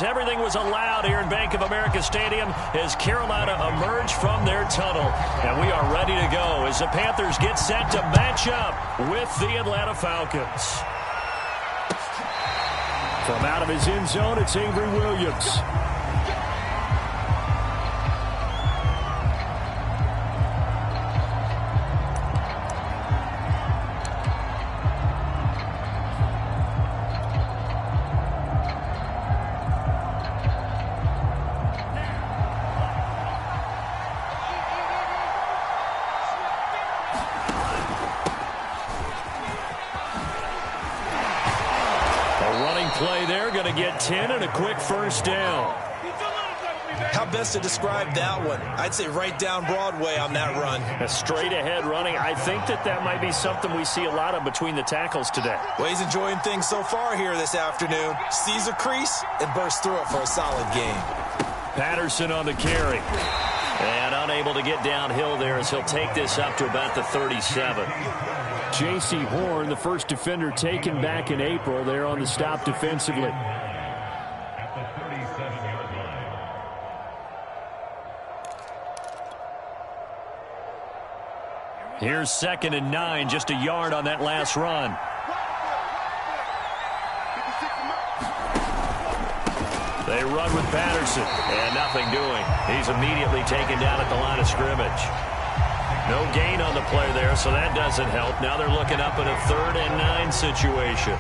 Everything was allowed here in Bank of America Stadium as Carolina emerged from their tunnel. And we are ready to go as the Panthers get set to match up with the Atlanta Falcons. From out of his end zone, it's Avery Williams. Play there, going to get 10 and a quick first down. How best to describe that one? I'd say right down Broadway on that run. A straight ahead running. I think that might be something we see a lot of between the tackles today. Well, he's enjoying things so far here this afternoon. Sees a crease and bursts through it for a solid game. Patterson on the carry. And unable to get downhill there as he'll take this up to about the 37. J.C. Horn, the first defender taken back in April, there on the stop defensively. Here's 2nd and 9, just a yard on that last run. They run with Patterson, and nothing doing. He's immediately taken down at the line of scrimmage. No gain on the play there, so that doesn't help. Now they're looking up at a 3rd and 9 situation.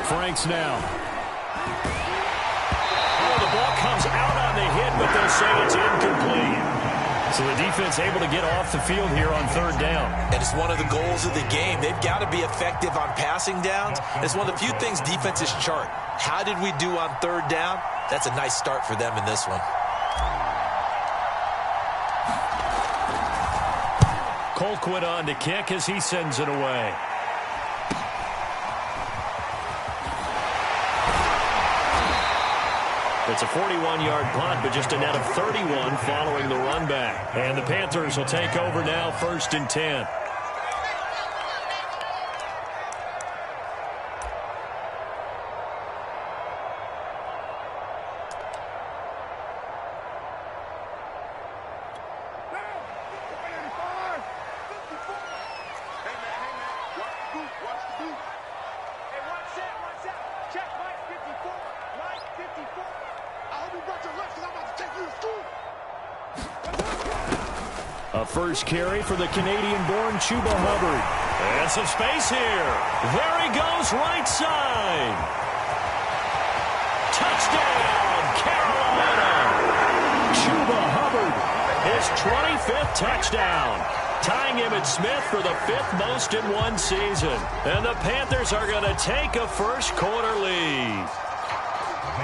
Franks now. Oh, the ball comes out on the hit, but they'll say it's incomplete. So the defense able to get off the field here on 3rd down. And it's one of the goals of the game. They've got to be effective on passing downs. It's one of the few things defenses chart. How did we do on 3rd down? That's a nice start for them in this one. Colquitt on to kick as he sends it away. It's a 41-yard punt, but just a net of 31 following the run back. And the Panthers will take over now, 1st and 10. A first carry for the Canadian-born Chuba Hubbard. And some space here. There he goes, right side. Touchdown, Carolina. Chuba Hubbard, his 25th touchdown. Tying Emmitt Smith for the 5th most in one season. And the Panthers are going to take a first-quarter lead.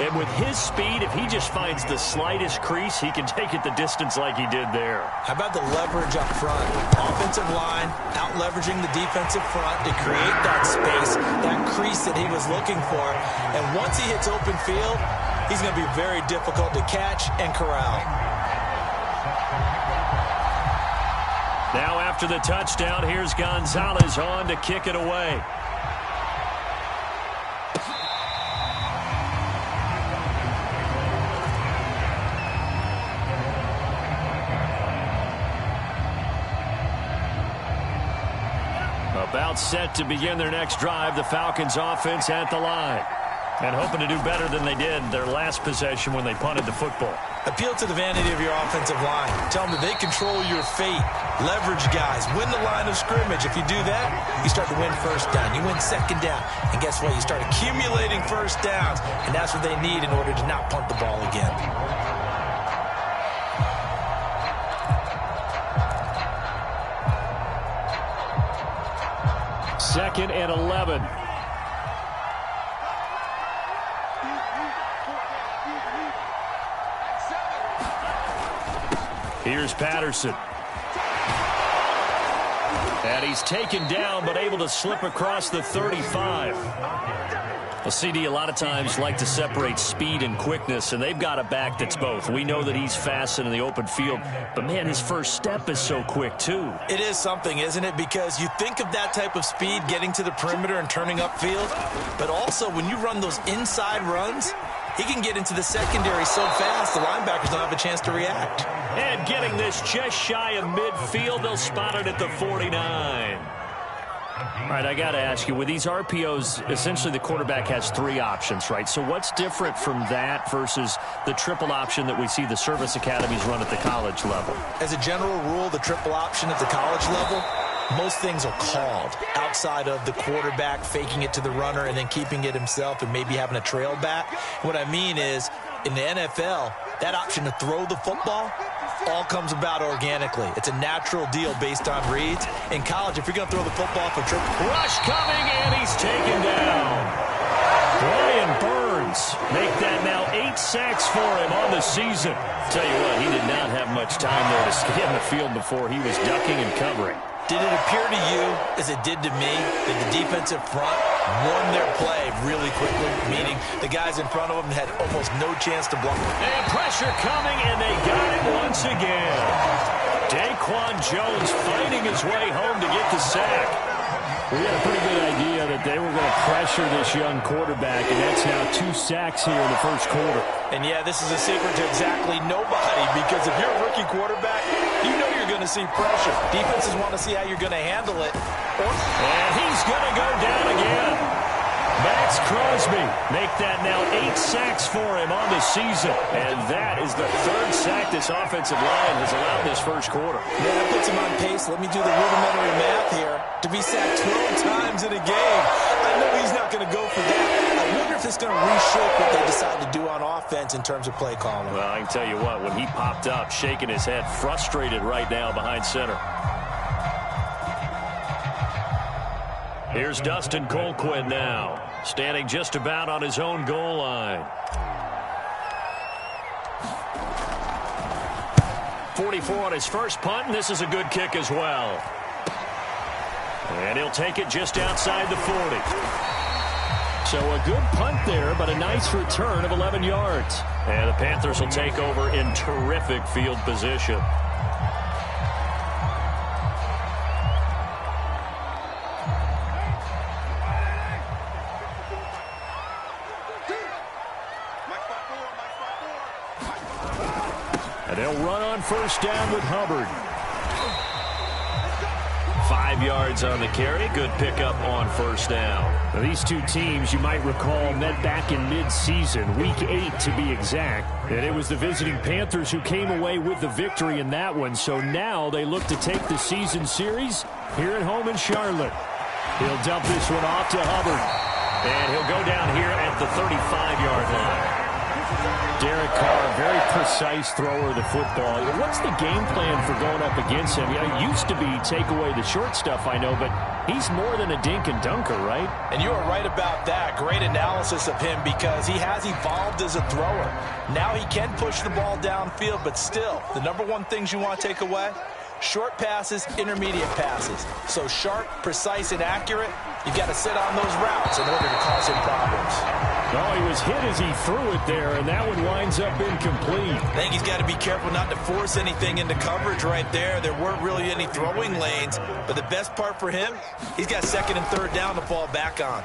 And with his speed, if he just finds the slightest crease, he can take it the distance like he did there. How about the leverage up front? Offensive line out-leveraging the defensive front to create that space, that crease that he was looking for. And once he hits open field, he's going to be very difficult to catch and corral. Now after the touchdown, here's Gonzalez on to kick it away. About set to begin their next drive, the Falcons offense at the line. And hoping to do better than they did their last possession when they punted the football. Appeal to the vanity of your offensive line. Tell them that they control your fate. Leverage guys. Win the line of scrimmage. If you do that, you start to win 1st down. You win 2nd down. And guess what? You start accumulating 1st downs. And that's what they need in order to not punt the ball again. Second and 11. Here's Patterson. And he's taken down, but able to slip across the 35. Well, CD, a lot of times like to separate speed and quickness, and they've got a back that's both. We know that he's fast in the open field, but, man, his first step is so quick, too. It is something, isn't it? Because you think of that type of speed getting to the perimeter and turning upfield, but also when you run those inside runs, he can get into the secondary so fast the linebackers don't have a chance to react. And getting this just shy of midfield, they'll spot it at the 49. All right, I got to ask you, with these RPOs, essentially the quarterback has three options, right? So what's different from that versus the triple option that we see the service academies run at the college level? As a general rule, the triple option at the college level, most things are called outside of the quarterback faking it to the runner and then keeping it himself and maybe having a trail back. What I mean is, in the NFL, that option to throw the football all comes about organically. It's a natural deal based on reads. In college, if you're going to throw the football for triple... Rush coming, and he's taken down. Brian Burns make that now 8 sacks for him on the season. Tell you what, he did not have much time there to stay on the field before he was ducking and covering. Did it appear to you, as it did to me, that the defensive front won their play really quickly, meaning the guys in front of them had almost no chance to block? And pressure coming, and they got it once again. Daquan Jones fighting his way home to get the sack. We had a pretty good idea that they were going to pressure this young quarterback, and that's now 2 sacks here in the first quarter. And, yeah, this is a secret to exactly nobody, because if you're a rookie quarterback, you know you're going to see pressure. Defenses want to see how you're going to handle it. And he's going to go down again. Max Crosby make that now 8 sacks for him on the season. And that is the 3rd sack this offensive line has allowed this first quarter. Yeah, that puts him on pace. Let me do the rudimentary math here. To be sacked 12 times in a game, I know he's not going to go for that. I wonder if it's going to reshape what they decide to do on offense in terms of play calling. Well, I can tell you what, when he popped up, shaking his head, frustrated right now behind center. Here's Dustin Colquitt now, standing just about on his own goal line. 44 on his first punt, and this is a good kick as well. And he'll take it just outside the 40. So a good punt there, but a nice return of 11 yards. And the Panthers will take over in terrific field position. And they'll run on first down with Hubbard. 5 yards on the carry. Good pickup on first down. Now, these two teams, you might recall, met back in mid-season, Week 8 to be exact. And it was the visiting Panthers who came away with the victory in that one. So now they look to take the season series here at home in Charlotte. He'll dump this one off to Hubbard. And he'll go down here at the 35-yard line. Derek Carr, very precise thrower of the football. What's the game plan for going up against him? It used to be take away the short stuff, I know, but he's more than a dink and dunker, right? And you are right about that. Great analysis of him because he has evolved as a thrower. Now he can push the ball downfield, but still, the number one things you want to take away, short passes, intermediate passes. So sharp, precise, and accurate, you've got to sit on those routes in order to cause him problems. Oh, he was hit as he threw it there, and that one winds up incomplete. I think he's got to be careful not to force anything into coverage right there. There weren't really any throwing lanes, but the best part for him, he's got 2nd and 3rd down to fall back on.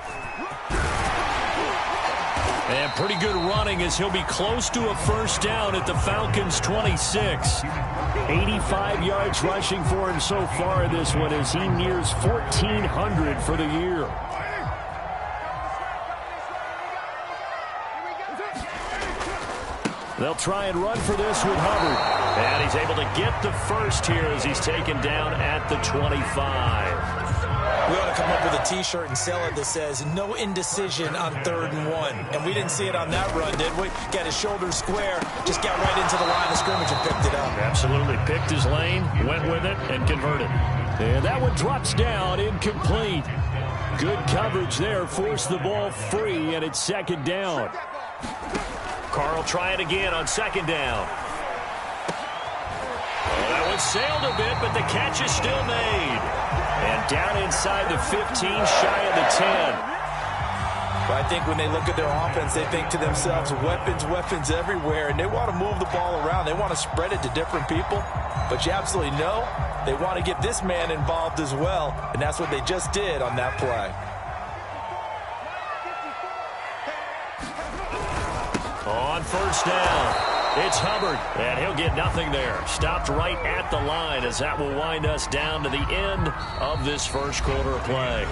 And pretty good running as he'll be close to a first down at the Falcons' 26. 85 yards rushing for him so far in this one as he nears 1,400 for the year. They'll try and run for this with Hubbard. And he's able to get the first here as he's taken down at the 25. We ought to come up with a T-shirt and sell it that says, no indecision on 3rd and 1. And we didn't see it on that run, did we? Got his shoulders square, just got right into the line of scrimmage and picked it up. Absolutely. Picked his lane, went with it, and converted. And that one drops down, incomplete. Good coverage there, forced the ball free, and it's 2nd down. Carr will try it again on 2nd down. Well, that one sailed a bit, but the catch is still made. And down inside the 15, shy of the 10. But I think when they look at their offense, they think to themselves, weapons, weapons everywhere, and they want to move the ball around. They want to spread it to different people. But you absolutely know they want to get this man involved as well, and that's what they just did on that play. On first down, it's Hubbard, and he'll get nothing there. Stopped right at the line as that will wind us down to the end of this first quarter of play.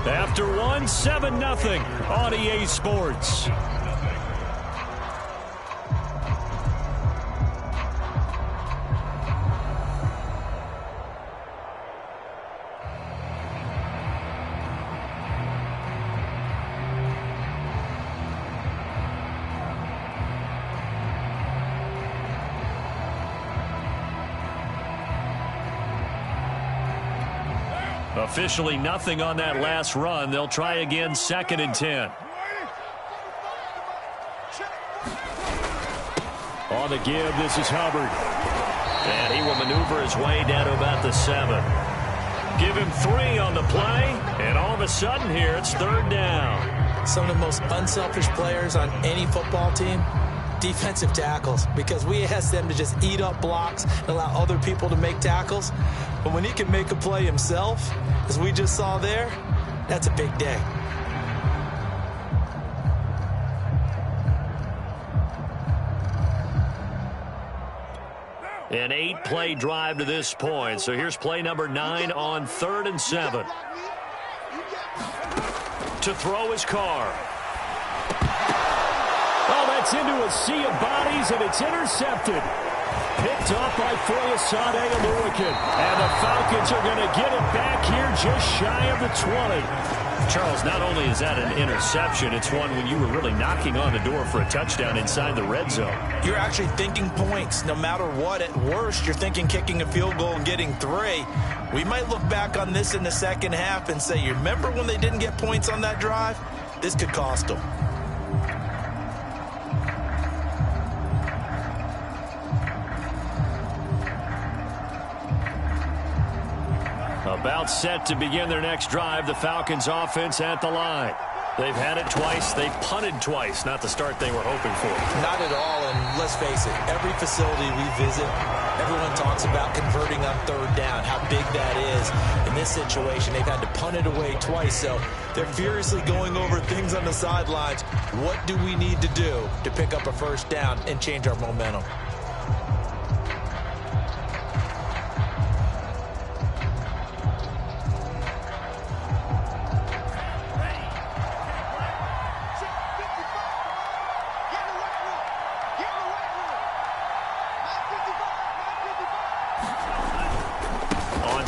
After one, 7-0 on EA Sports. Officially nothing on that last run. They'll try again, 2nd and 10. On the give, this is Hubbard. And he will maneuver his way down to about the 7. Give him 3 on the play, and all of a sudden here, it's 3rd down. Some of the most unselfish players on any football team, defensive tackles, because we ask them to just eat up blocks and allow other people to make tackles. But when he can make a play himself, as we just saw there, that's a big day. An 8-play drive to this point. So here's play number 9 on 3rd and 7. To throw his Carr. Oh, that's into a sea of bodies, and it's intercepted. Picked up by Foyesade Oluwakin. And the Falcons are going to get it back here just shy of the 20. Charles, not only is that an interception, it's one when you were really knocking on the door for a touchdown inside the red zone. You're actually thinking points no matter what. At worst, you're thinking kicking a field goal and getting 3. We might look back on this in the second half and say, you remember when they didn't get points on that drive? This could cost them. About set to begin their next drive, the Falcons offense at the line. They've had it twice. They've punted twice. Not the start they were hoping for. Not at all, and let's face it, every facility we visit, everyone talks about converting on 3rd down, how big that is. In this situation, they've had to punt it away twice, so they're furiously going over things on the sidelines. What do we need to do to pick up a 1st down and change our momentum?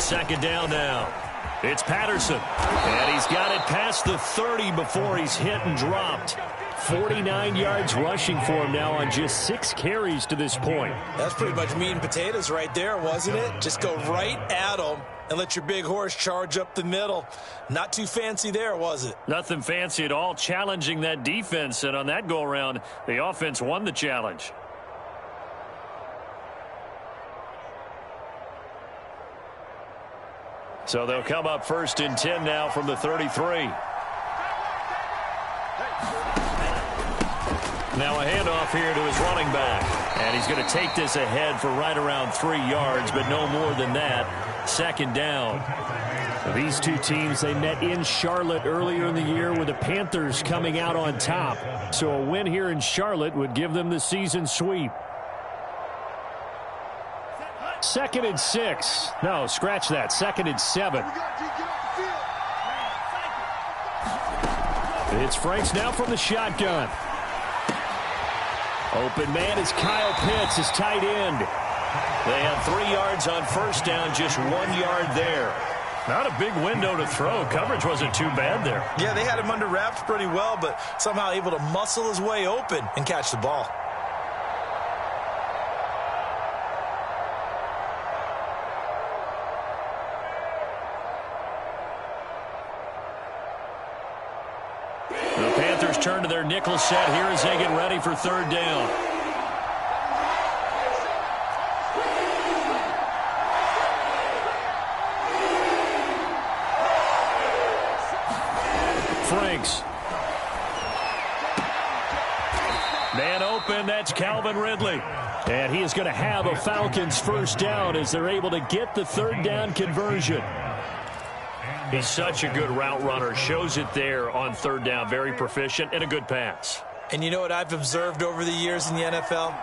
Second down now. It's Patterson. And he's got it past the 30 before he's hit and dropped. 49 yards rushing for him now on just 6 carries to this point. That's pretty much meat and potatoes right there, wasn't it? Just go right at him and let your big horse charge up the middle. Not too fancy there, was it? Nothing fancy at all, challenging that defense. And on that go-around, the offense won the challenge. So they'll come up 1st and 10 now from the 33. Now a handoff here to his running back. And he's going to take this ahead for right around 3 yards, but no more than that. 2nd down. These two teams, they met in Charlotte earlier in the year with the Panthers coming out on top. So a win here in Charlotte would give them the season sweep. 2nd and 6. No, scratch that. 2nd and 7. It's Franks now from the shotgun. Open man is Kyle Pitts, his tight end. They had 3 yards on 1st down, just 1 yard there. Not a big window to throw. Coverage wasn't too bad there. Yeah, they had him under wraps pretty well, but somehow able to muscle his way open and catch the ball. The Panthers turn to their nickel set here as they get ready for 3rd down. Man open, that's Calvin Ridley. And he is going to have a Falcons first down as they're able to get the third down conversion. He's such a good route runner. Shows it there on third down. Very proficient and a good pass. And you know what I've observed over the years in the NFL?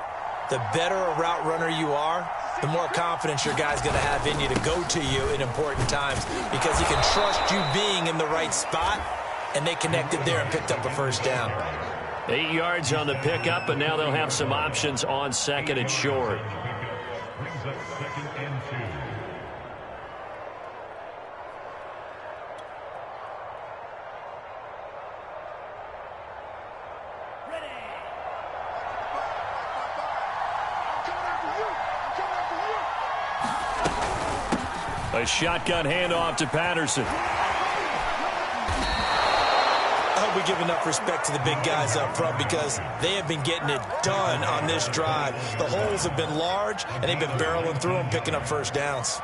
The better a route runner you are, the more confidence your guy's going to have in you to go to you in important times because he can trust you being in the right spot, and they connected there and picked up a first down. 8 yards on the pickup, and now they'll have some options on second and short. A shotgun handoff to Patterson. I hope we give enough respect to the big guys up front because they have been getting it done on this drive. The holes have been large, and they've been barreling through them, picking up first downs.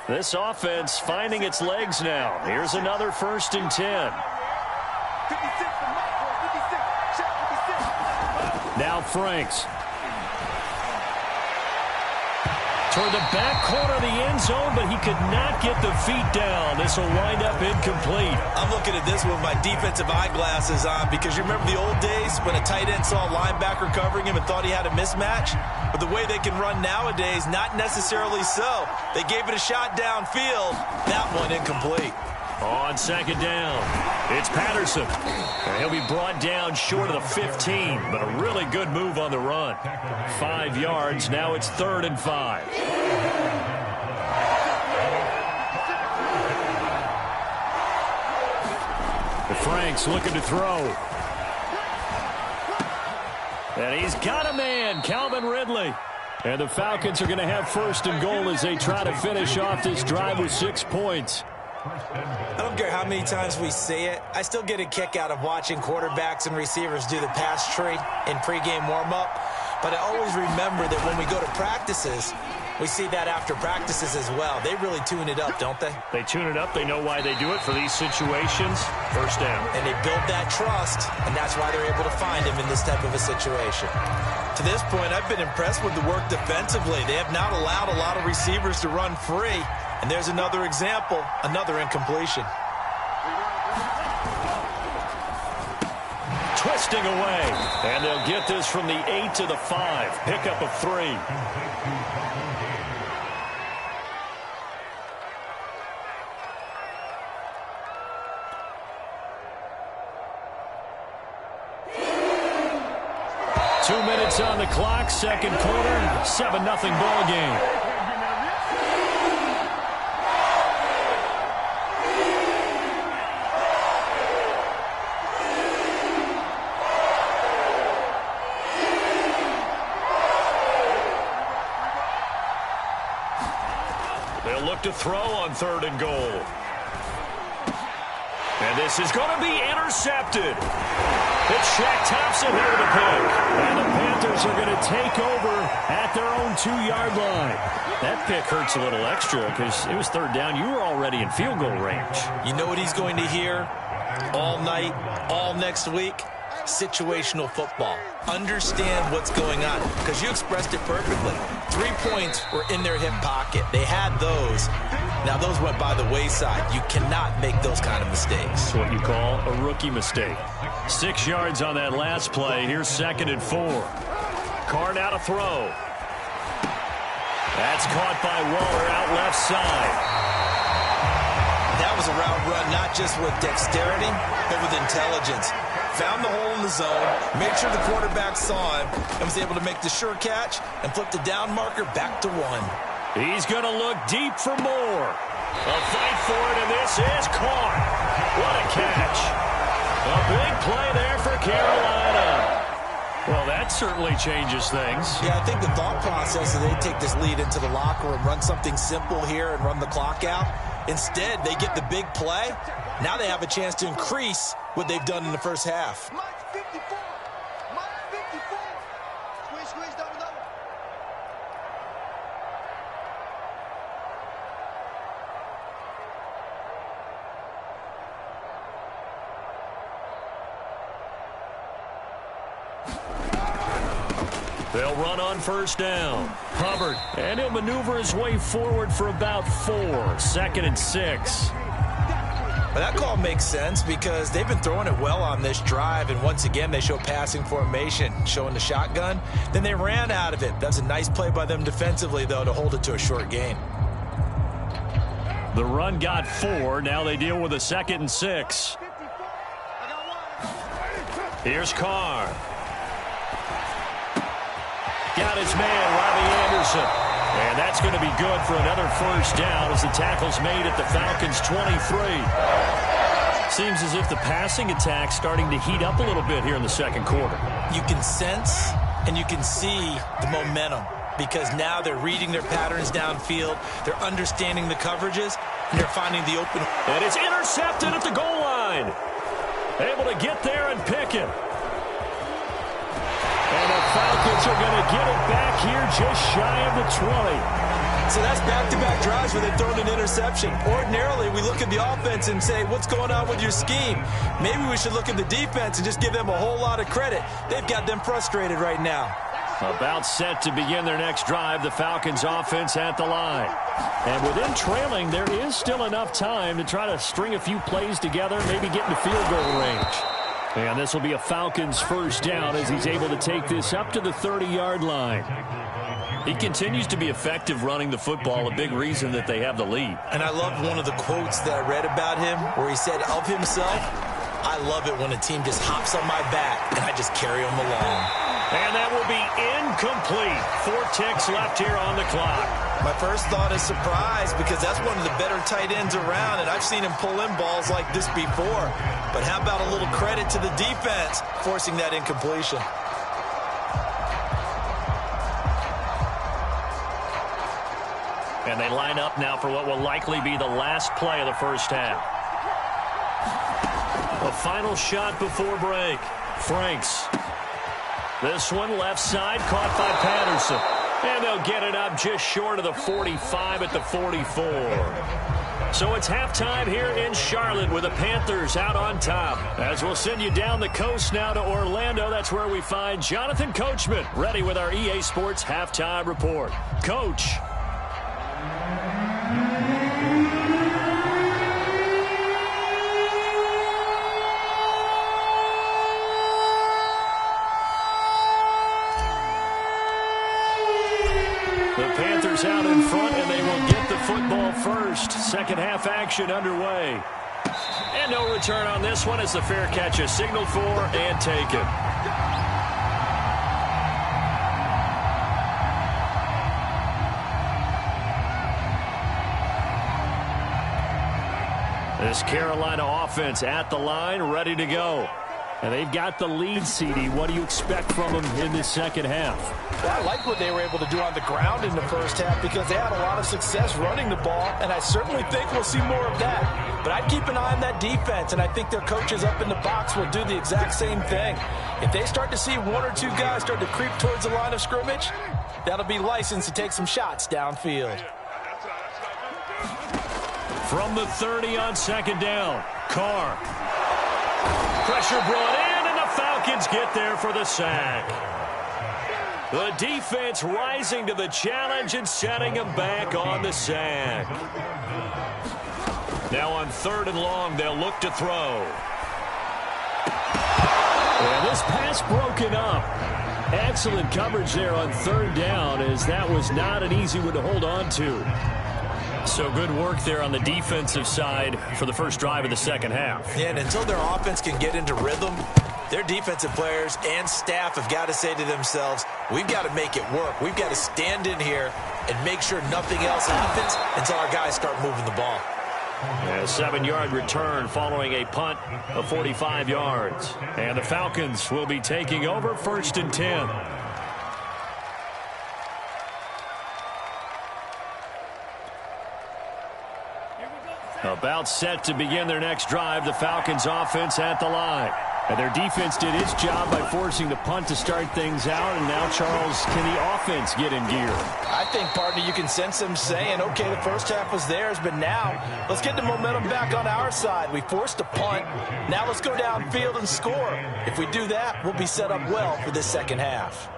This offense finding its legs now. Here's another 1st and 10. Now Franks. Toward the back corner of the end zone, but he could not get the feet down. This will wind up incomplete. I'm looking at this with my defensive eyeglasses on because you remember the old days when a tight end saw a linebacker covering him and thought he had a mismatch? But the way they can run nowadays, not necessarily so. They gave it a shot downfield. That one incomplete. On second down, it's Patterson. And he'll be brought down short of the 15, but a really good move on the run. 5 yards, now it's 3rd and 5. Franks looking to throw. And he's got a man, Calvin Ridley. And the Falcons are going to have 1st and goal as they try to finish off this drive with 6 points. I don't care how many times we say it. I still get a kick out of watching quarterbacks and receivers do the pass tree in pregame warm-up. But I always remember that when we go to practices, we see that after practices as well. They really tune it up, don't they? They tune it up. They know why they do it for these situations. First down. And they build that trust, and that's why they're able to find him in this type of a situation. To this point, I've been impressed with the work defensively. They have not allowed a lot of receivers to run free. And there's another example, another incompletion. Twisting away. And they'll get this from the 8 to the 5. Pickup of 3. Two minutes on the clock, second quarter, 7-0 ball game. They'll look to throw on 3rd and goal. And this is going to be intercepted. It's Shaq Thompson here to pick. And the Panthers are going to take over at their own 2-yard line. That pick hurts a little extra because it was 3rd down. You were already in field goal range. You know what he's going to hear all night, all next week? Situational football. Understand what's going on because you expressed it perfectly. 3 points were in their hip pocket. They had those. Now, those went by the wayside. You cannot make those kind of mistakes. That's what you call a rookie mistake. 6 yards on that last play. Here's 2nd and 4. Carr now to throw. That's caught by Waller out left side. That was a route run not just with dexterity, but with intelligence. Found the hole in the zone, made sure the quarterback saw him, and was able to make the sure catch and flip the down marker back to 1. He's going to look deep for more. A fight for it, and this is caught. What a catch. A big play there for Carolina. Well, that certainly changes things. Yeah, I think the thought process is they take this lead into the locker room, run something simple here and run the clock out. Instead, they get the big play. Now they have a chance to increase what they've done in the first half. They'll run on first down. Hubbard, and he'll maneuver his way forward for about 4. 2nd and 6. Well, that call makes sense because they've been throwing it well on this drive, and once again they show passing formation, showing the shotgun. Then they ran out of it. That's a nice play by them defensively, though, to hold it to a short gain. The run got 4. Now they deal with a 2nd and 6. Here's Carr. Got his man, Robbie Anderson. And that's going to be good for another first down as the tackle's made at the Falcons' 23. Seems as if the passing attack's starting to heat up a little bit here in the second quarter. You can sense and you can see the momentum because now they're reading their patterns downfield, they're understanding the coverages, and they're finding the open. And it's intercepted at the goal line. Able to get there and pick it. And the Falcons are going to get it back here just shy of the 20. So that's back-to-back drives where they've thrown an interception. Ordinarily, we look at the offense and say, what's going on with your scheme? Maybe we should look at the defense and just give them a whole lot of credit. They've got them frustrated right now. About set to begin their next drive, the Falcons offense at the line. And within trailing, there is still enough time to try to string a few plays together, maybe get into field goal range. And this will be a Falcons first down as he's able to take this up to the 30-yard line. He continues to be effective running the football, a big reason that they have the lead. And I love one of the quotes that I read about him where he said of himself, I love it when a team just hops on my back and I just carry them along. And that will be incomplete. 4 ticks left here on the clock. My first thought is surprise because that's one of the better tight ends around, and I've seen him pull in balls like this before. But how about a little credit to the defense forcing that incompletion? And they line up now for what will likely be the last play of the first half. A final shot before break. Franks. This one left side caught by Patterson. And they'll get it up just short of the 45 at the 44. So it's halftime here in Charlotte with the Panthers out on top. As we'll send you down the coast now to Orlando, that's where we find Jonathan Coachman ready with our EA Sports Halftime Report. Coach. The Panthers out in front, and they will get the football first. Second half action underway. And no return on this one as the fair catch is signaled for and taken. This Carolina offense at the line, ready to go. And they've got the lead, CD. What do you expect from them in this second half? Well, I like what they were able to do on the ground in the first half because they had a lot of success running the ball, and I certainly think we'll see more of that. But I'd keep an eye on that defense, and I think their coaches up in the box will do the exact same thing. If they start to see 1 or 2 guys start to creep towards the line of scrimmage, that'll be licensed to take some shots downfield. From the 30 on second down, Carr. Pressure brought in, and the Falcons get there for the sack. The defense rising to the challenge and setting them back on the sack. Now on 3rd and long, they'll look to throw. And this pass broken up. Excellent coverage there on 3rd down, as that was not an easy one to hold on to. So good work there on the defensive side for the first drive of the second half. Yeah, and until their offense can get into rhythm, their defensive players and staff have got to say to themselves, we've got to make it work. We've got to stand in here and make sure nothing else happens until our guys start moving the ball. A 7-yard return following a punt of 45 yards. And the Falcons will be taking over 1st and 10. About set to begin their next drive, the Falcons offense at the line. And their defense did its job by forcing the punt to start things out. And now, Charles, can the offense get in gear? I think, partner, you can sense them saying, okay, the first half was theirs, but now let's get the momentum back on our side. We forced a punt. Now let's go downfield and score. If we do that, we'll be set up well for this second half.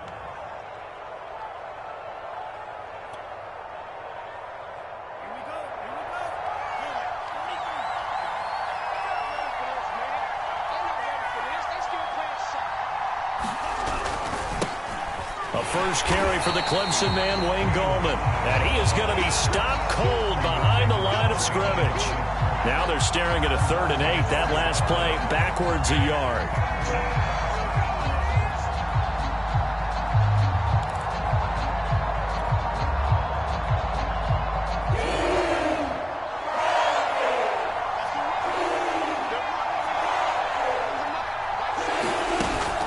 First carry for the Clemson man, Wayne Gallman. And he is going to be stopped cold behind the line of scrimmage. Now they're staring at a 3rd and 8. That last play backwards a yard.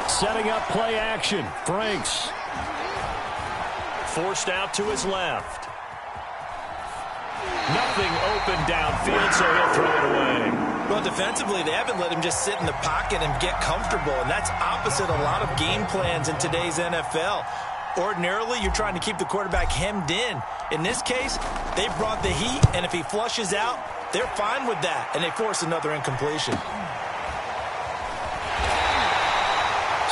Setting up play action. Franks. Forced out to his left. Nothing open downfield, so he'll throw it away. Well, defensively, they haven't let him just sit in the pocket and get comfortable, and that's opposite a lot of game plans in today's NFL. Ordinarily, you're trying to keep the quarterback hemmed in. In this case, they brought the heat, and if he flushes out, they're fine with that, and they force another incompletion.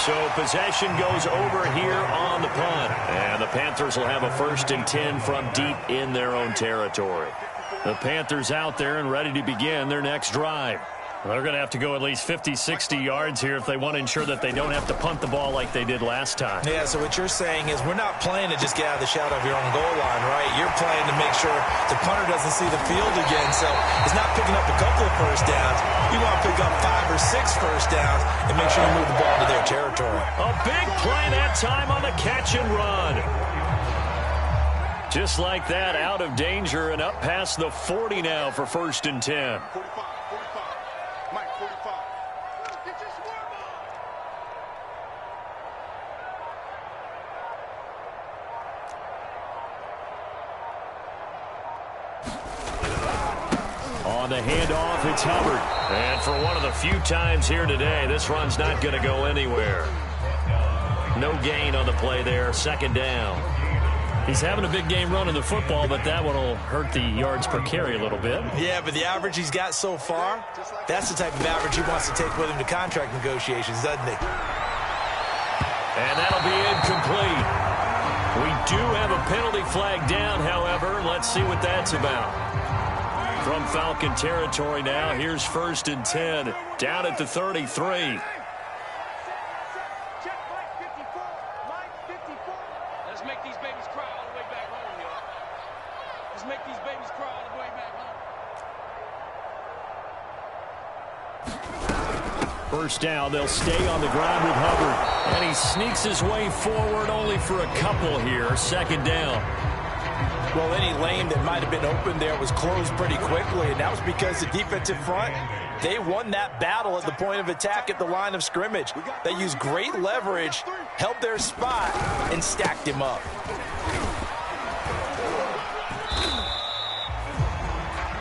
So possession goes over here on the punt. And the Panthers will have a 1st and 10 from deep in their own territory. The Panthers out there and ready to begin their next drive. They're going to have to go at least 50, 60 yards here if they want to ensure that they don't have to punt the ball like they did last time. Yeah, so what you're saying is we're not playing to just get out of the shadow of your own goal line, right? You're playing to make sure the punter doesn't see the field again. So it's not picking up a couple of first downs. You want to pick up 5 or 6 first downs and make sure you move the ball to their territory. A big play that time on the catch and run. Just like that, out of danger and up past the 40 now for 1st and 10. On the handoff, it's Hubbard. And for one of the few times here today, this run's not going to go anywhere. No gain on the play there, 2nd down. He's having a big game running the football, but that one will hurt the yards per carry a little bit. Yeah, but the average he's got so far, that's the type of average he wants to take with him to contract negotiations, doesn't he? And that'll be incomplete. We do have a penalty flag down, however. Let's see what that's about. From Falcon territory now, here's 1st and 10, down at the 33. Let's make these babies cry all the way back home, y'all. Let's make these babies cry all the way back home. First down, they'll stay on the ground with Hubbard. And he sneaks his way forward only for a couple here, 2nd down. Well, any lane that might have been open there was closed pretty quickly, and that was because the defensive front, they won that battle at the point of attack at the line of scrimmage. They used great leverage, held their spot, and stacked him up.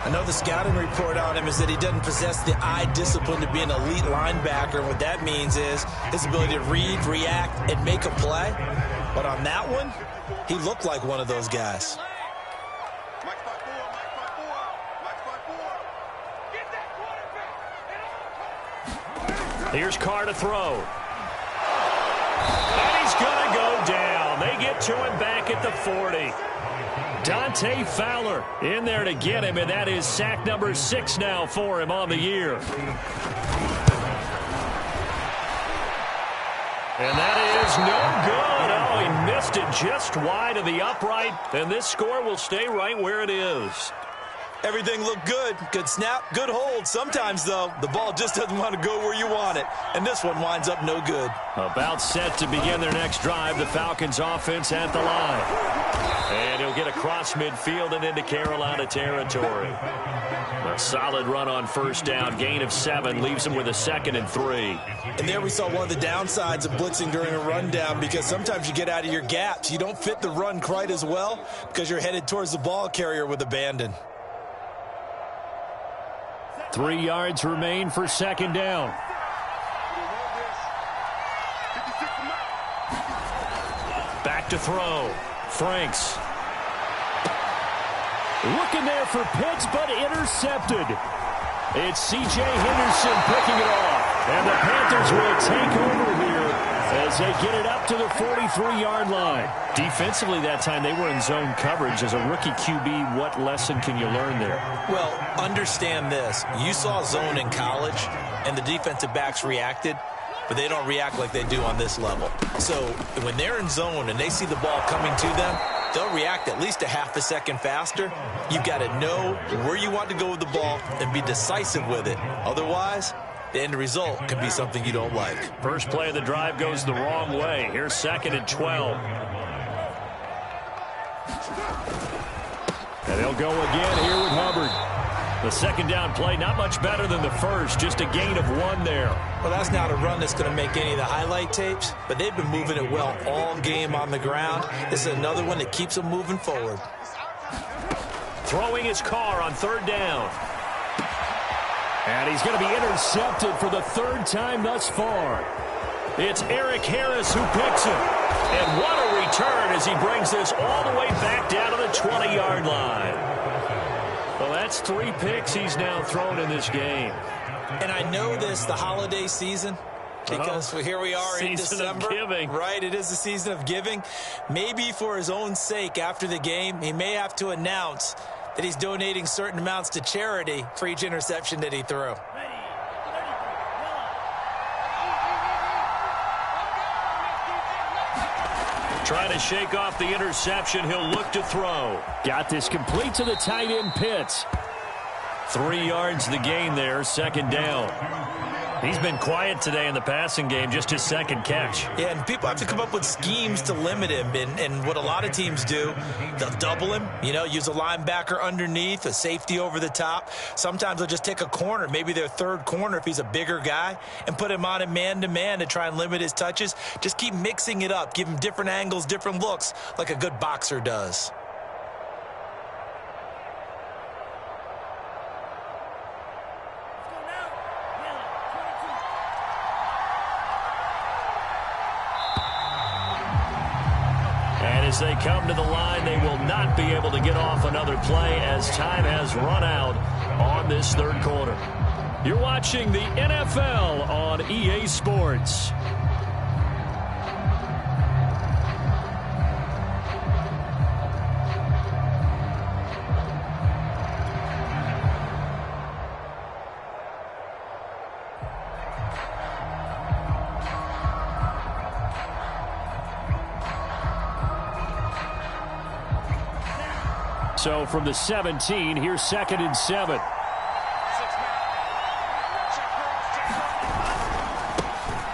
I know the scouting report on him is that he doesn't possess the eye discipline to be an elite linebacker. And what that means is his ability to read, react, and make a play. But on that one, he looked like one of those guys. Here's Carr to throw. And he's going to go down. They get to him back at the 40. Dante Fowler in there to get him, and that is sack number 6 now for him on the year. And that is no good. Oh, he missed it just wide of the upright, and this score will stay right where it is. Everything looked good. Good snap, good hold. Sometimes, though, the ball just doesn't want to go where you want it. And this one winds up no good. About set to begin their next drive. The Falcons offense at the line. And he'll get across midfield and into Carolina territory. A solid run on 1st down. Gain of 7 leaves him with a 2nd and 3. And there we saw one of the downsides of blitzing during a rundown, because sometimes you get out of your gaps. You don't fit the run quite as well because you're headed towards the ball carrier with abandon. 3 yards remain for 2nd down. back to throw. Franks. Looking there for Pitts, but intercepted. It's C.J. Henderson picking it off. And the Panthers will take over here as they get it up to the 43-yard line. Defensively that time, they were in zone coverage. As a rookie QB, what lesson can you learn there? Well, understand this. You saw zone in college, and the defensive backs reacted, but they don't react like they do on this level. So when they're in zone and they see the ball coming to them, they'll react at least a half a second faster. You've got to know where you want to go with the ball and be decisive with it. Otherwise, the end result could be something you don't like. First play of the drive goes the wrong way. Here's 2nd and 12. And they'll go again here with Hubbard. The second down play, not much better than the first, just a gain of 1 there. Well, that's not a run that's going to make any of the highlight tapes, but they've been moving it well all game on the ground. This is another one that keeps them moving forward. Throwing his car on 3rd down. And he's going to be intercepted for the 3rd time thus far. It's Eric Harris who picks it. And what a return as he brings this all the way back down to the 20-yard line. Well, that's 3 picks he's now thrown in this game. And I know this, the holiday season, because here we are in December. Giving. Right, it is the season of giving. Maybe for his own sake after the game, he may have to announce that he's donating certain amounts to charity for each interception that he threw. Trying to shake off the interception. He'll look to throw. Got this complete to the tight end, Pitts. 3 yards the gain there, 2nd down. He's been quiet today in the passing game, just his 2nd catch. Yeah, and people have to come up with schemes to limit him. And what a lot of teams do, they'll double him, use a linebacker underneath, a safety over the top. Sometimes they'll just take a corner, maybe their 3rd corner if he's a bigger guy, and put him on a man-to-man to try and limit his touches. Just keep mixing it up. Give him different angles, different looks, like a good boxer does. As they come to the line, they will not be able to get off another play as time has run out on this 3rd quarter. You're watching the NFL on EA Sports. So from the 17, here's 2nd and 7.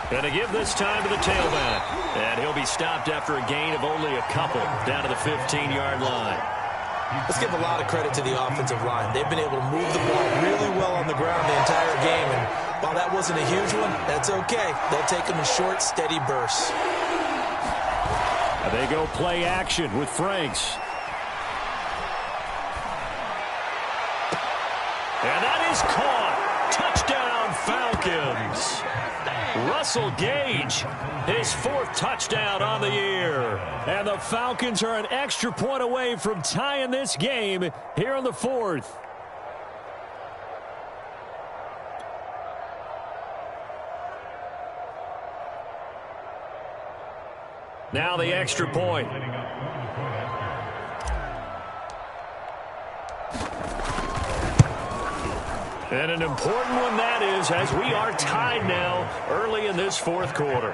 And to give this time to the tailback. And he'll be stopped after a gain of only a couple down to the 15-yard line. Let's give a lot of credit to the offensive line. They've been able to move the ball really well on the ground the entire game. And while that wasn't a huge one, that's okay. They'll take them in short, steady bursts. They go play action with Franks. And that is caught. Touchdown, Falcons. Russell Gage, his 4th touchdown on the year. And the Falcons are an extra point away from tying this game here in the 4th. Now the extra point. And an important one that is, as we are tied now early in this 4th quarter.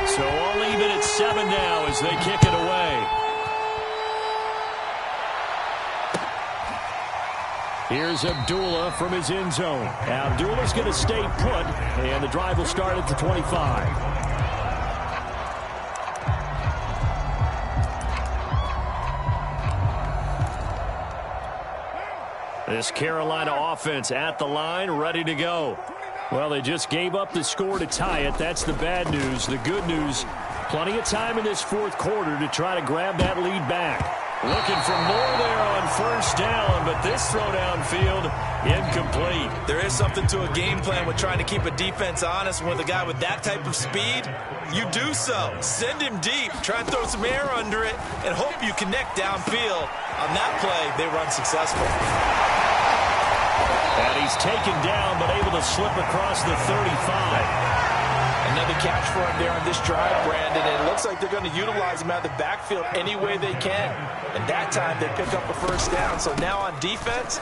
So all even at 7 now as they kick it away. Here's Abdullah from his end zone. Now Abdullah's going to stay put, and the drive will start at the 25. This Carolina offense at the line, ready to go. Well, they just gave up the score to tie it. That's the bad news. The good news, plenty of time in this 4th quarter to try to grab that lead back. Looking for more there on first down, but this throw downfield incomplete. There is something to a game plan with trying to keep a defense honest. With a guy with that type of speed, you do so. Send him deep, try and throw some air under it, and hope you connect downfield. On that play, they run successful. And he's taken down, but able to slip across the 35. Another catch for him there on this drive, Brandon. And it looks like they're going to utilize him out of the backfield any way they can. And that time they pick up a first down. So now on defense,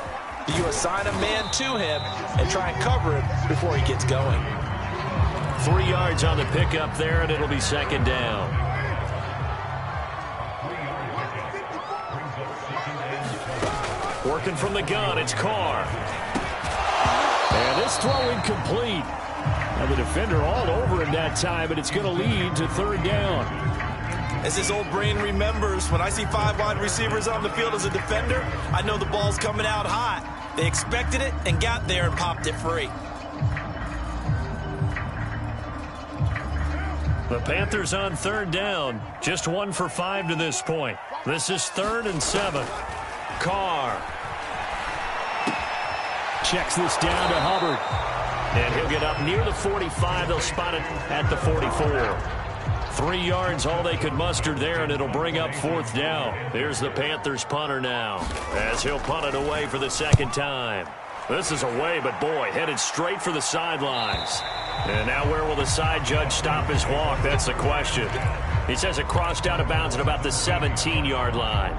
you assign a man to him and try and cover him before he gets going. 3 yards on the pickup there, and it'll be second down. Working from the gun, it's Carr. And this throw incomplete. And the defender all over him that time, but it's going to lead to third down. As his old brain remembers, when I see 5 wide receivers on the field as a defender, I know the ball's coming out hot. They expected it and got there and popped it free. The Panthers on third down. Just 1 for 5 to this point. This is 3rd and 7. Carr checks this down to Hubbard. And he'll get up near the 45. They'll spot it at the 44. 3 yards, all they could muster there, and it'll bring up 4th down. Here's the Panthers punter now, as he'll punt it away for the second time. This is away, but boy, headed straight for the sidelines. And now where will the side judge stop his walk? That's the question. He says it crossed out of bounds at about the 17-yard line.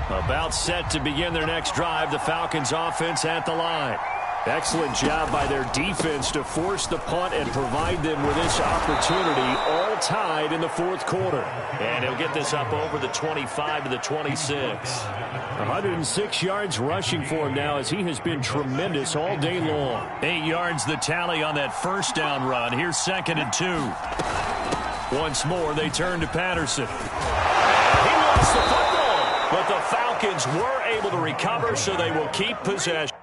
About set to begin their next drive, the Falcons offense at the line. Excellent job by their defense to force the punt and provide them with this opportunity, all tied in the 4th quarter. And he'll get this up over the 25 to the 26. 106 yards rushing for him now, as he has been tremendous all day long. 8 yards the tally on that first down run. Here's 2nd and 2. Once more, they turn to Patterson. And he lost the football, but the Falcons were able to recover, so they will keep possession.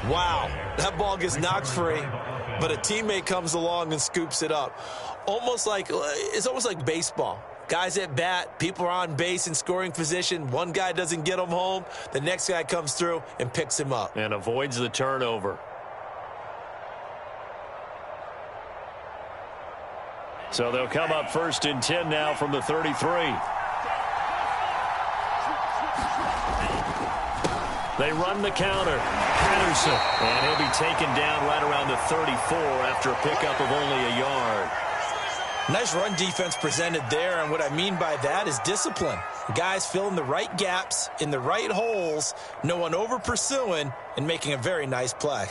Wow, that ball gets knocked free, but a teammate comes along and scoops it up. It's almost like baseball. Guys at bat, people are on base in scoring position. One guy doesn't get him home. The next guy comes through and picks him up. And avoids the turnover. So they'll come up 1st and 10 now from the 33. They run the counter. Patterson. And he'll be taken down right around the 34 after a pickup of only a yard. Nice run defense presented there, and what I mean by that is discipline. Guys filling the right gaps in the right holes, no one over pursuing, and making a very nice play.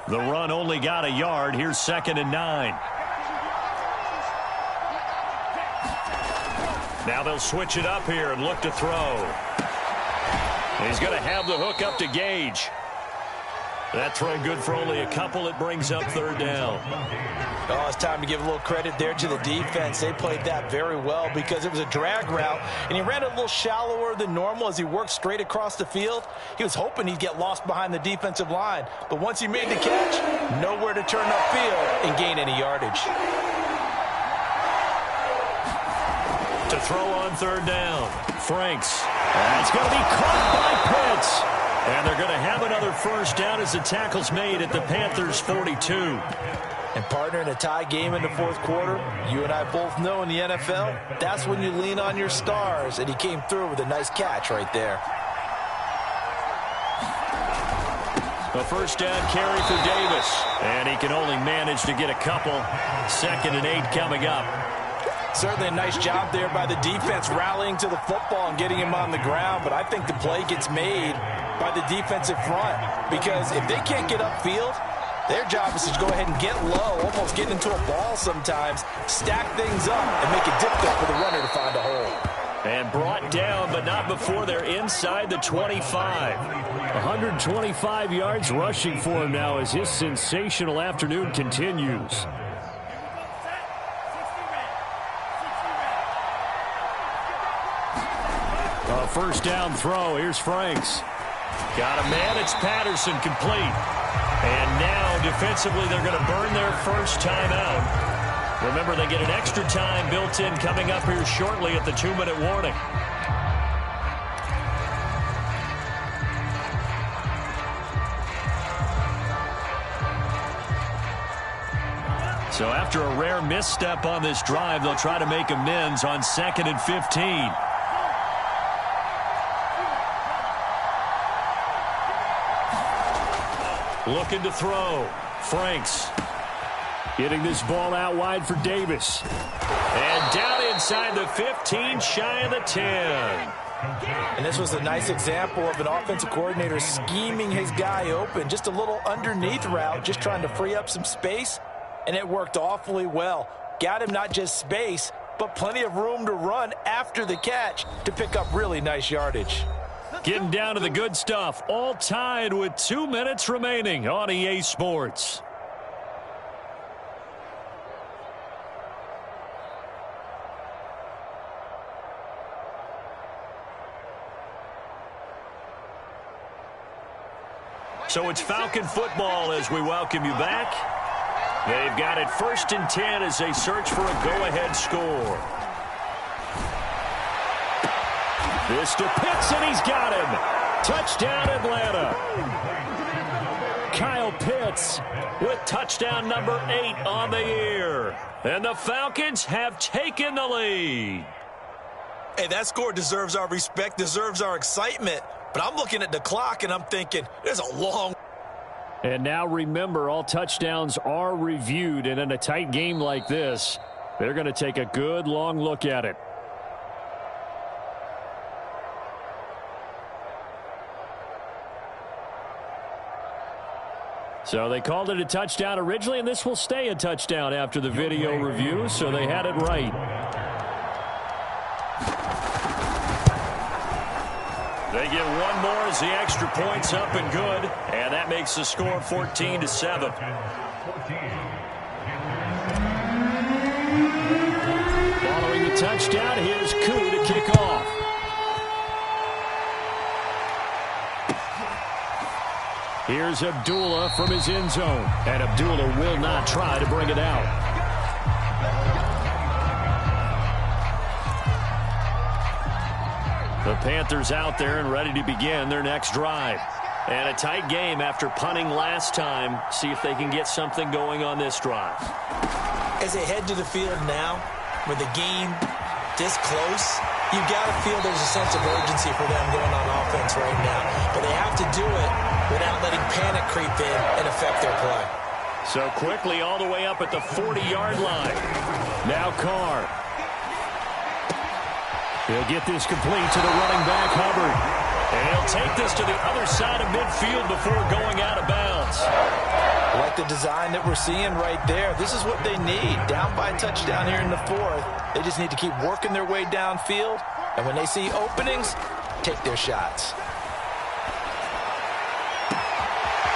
The run only got a yard. Here's 2nd and 9. Now they'll switch it up here and look to throw. He's going to have the hook up to Gage. That throw good for only a couple. It brings up 3rd down. Oh, it's time to give a little credit there to the defense. They played that very well because it was a drag route, and he ran a little shallower than normal as he worked straight across the field. He was hoping he'd get lost behind the defensive line, but once he made the catch, nowhere to turn upfield and gain any yardage. To throw on 3rd down, Franks. That's going to be caught by Pitts. And they're going to have another 1st down as the tackle's made at the Panthers' 42. And partner, in a tie game in the 4th quarter, you and I both know in the NFL, that's when you lean on your stars, and he came through with a nice catch right there. A 1st down carry for Davis, and he can only manage to get a couple. 2nd and 8 coming up. Certainly a nice job there by the defense rallying to the football and getting him on the ground, but I think the play gets made by the defensive front, because if they can't get upfield, their job is to go ahead and get low, almost get into a ball sometimes, stack things up, and make it difficult for the runner to find a hole. And brought down, but not before they're inside the 25. 125 yards rushing for him now as his sensational afternoon continues. A 1st down throw. Here's Franks. Got a man. It's Patterson, complete. And now defensively they're going to burn their 1st time out. Remember, they get an extra time built in coming up here shortly at the 2-minute warning. So after a rare misstep on this drive, they'll try to make amends on 2nd and 15. Looking to throw. Franks. Getting this ball out wide for Davis. And down inside the 15, shy of the 10. And this was a nice example of an offensive coordinator scheming his guy open. Just a little underneath route, just trying to free up some space. And it worked awfully well. Got him not just space, but plenty of room to run after the catch to pick up really nice yardage. Getting down to the good stuff. All tied with 2 minutes remaining on EA Sports. So it's Falcon football as we welcome you back. They've got it 1st and 10 as they search for a go-ahead score. This to Pitts, and he's got him. Touchdown, Atlanta. Kyle Pitts with touchdown number 8 on the year. And the Falcons have taken the lead. Hey, that score deserves our respect, deserves our excitement. But I'm looking at the clock, and I'm thinking, there's a long... And now remember, all touchdowns are reviewed, and in a tight game like this, they're going to take a good long look at it. So they called it a touchdown originally, and this will stay a touchdown after the video review, so they had it right. They get one more as the extra point's up and good, and that makes the score 14-7. Following the touchdown, here's Koo to kick off. Here's Abdullah from his end zone. And Abdullah will not try to bring it out. The Panthers out there and ready to begin their next drive. And a tight game after punting last time. See if they can get something going on this drive. As they head to the field now, with the game this close, you've got to feel there's a sense of urgency for them going on offense right now. But they have to do it without letting panic creep in and affect their play. So quickly all the way up at the 40-yard line. Now Carr. He'll get this complete to the running back, Hubbard. And he'll take this to the other side of midfield before going out of bounds. I like the design that we're seeing right there. This is what they need. Down by a touchdown here in the fourth. They just need to keep working their way downfield. And when they see openings, take their shots.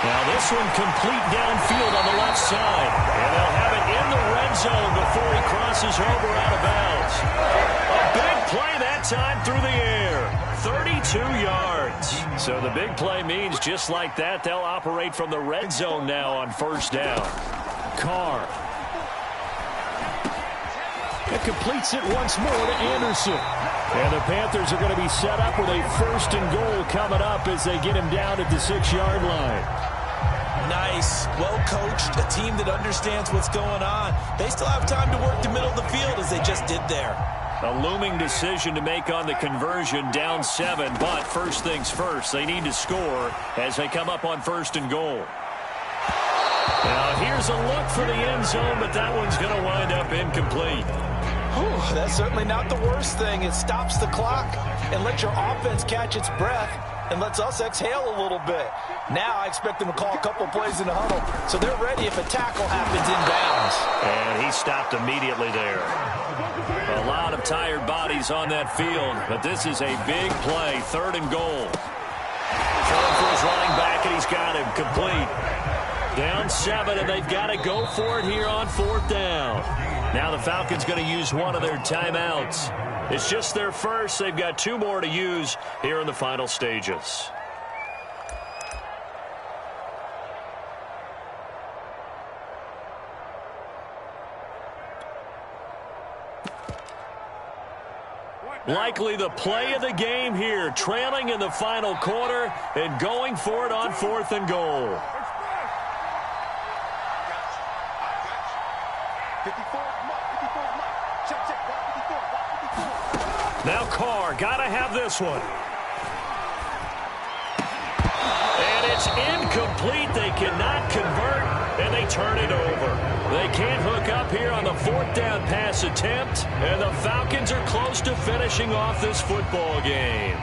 Now this one complete downfield on the left side. And they'll have it in the red zone before he crosses over out of bounds. A big play that time through the air. 32 yards. So the big play means just like that, they'll operate from the red zone now on first down. Carr. It completes it once more to Anderson. And the Panthers are going to be set up with a first and goal coming up as they get him down at the 6-yard line. Nice, well-coached, a team that understands what's going on. They still have time to work the middle of the field as they just did there. A looming decision to make on the conversion, down 7, but first things first, they need to score as they come up on first and goal. Now here's a look for the end zone, but that one's going to wind up incomplete. Whew, that's certainly not the worst thing. It stops the clock and lets your offense catch its breath and lets us exhale a little bit. Now I expect them to call a couple plays in the huddle, so they're ready if a tackle happens inbounds. And he stopped immediately there. A lot of tired bodies on that field, but this is a big play, third and goal. Throwing for his running back, and he's got him complete. Down 7, and they've got to go for it here on fourth down. Now the Falcons going to use one of their timeouts. It's just their first. They've got 2 more to use here in the final stages. Likely the play of the game here, trailing in the final quarter and going for it on fourth and goal. 54, Now Carr, gotta have this one. And it's incomplete. They cannot convert, and they turn it over. They can't hook up here on the fourth down pass attempt, and the Falcons are close to finishing off this football game.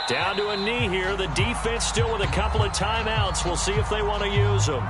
Down to a knee here. The defense still with a couple of timeouts. We'll see if they want to use them.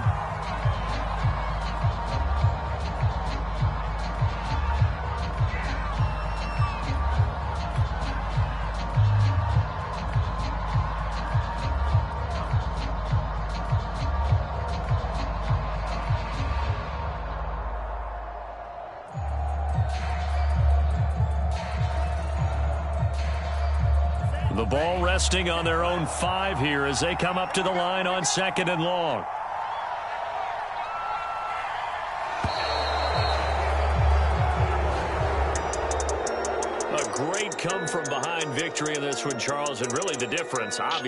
The ball resting on their own 5 here as they come up to the line on second and long. A great come-from-behind victory in this one, Charles, and really the difference, obviously.